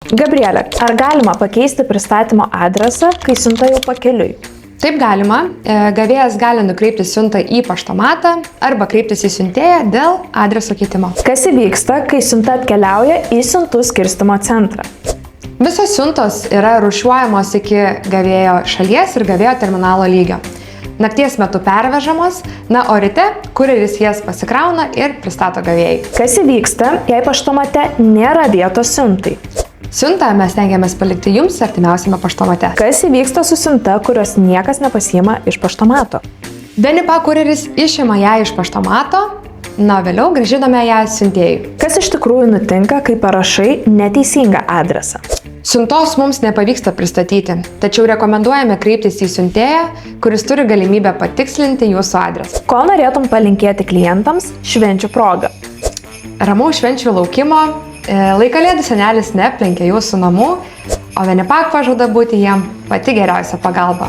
Gabrielė, ar galima pakeisti pristatymo adresą, kai siunta jau pakeliui? Taip galima. Gavėjas gali nukreipti siuntą į paštomatą arba kreiptis į siuntėją dėl adreso keitimo. Kas įvyksta, kai siunta atkeliauja į siuntų skirstymo centrą? Visos siuntos yra rūšiuojamos iki gavėjo šalies ir gavėjo terminalo lygio. Nakties metu pervežamos, o ryte kurjeris jas pasikrauna ir pristato gavėjai. Kas įvyksta, jei paštomate nėra vietos siuntai? Siuntą mes stengiamės palikti jums artimiausiame paštomate. Kas įvyksta su siunta, kurios niekas nepasiima iš paštomato? Benipa kurjeris išima ją iš paštomato, vėliau grąžiname ją siuntėjui. Kas iš tikrųjų nutinka, kai parašai neteisingą adresą? Siuntos mums nepavyksta pristatyti, tačiau rekomenduojame kreiptis į siuntėją, kuris turi galimybę patikslinti jūsų adresą. Ko norėtum palinkėti klientams švenčių proga? Ramaus švenčių laukimo, lai Kalėdų senelis neaplenkia jūsų namų, o Benipa pažada būti jam pati geriausia pagalba.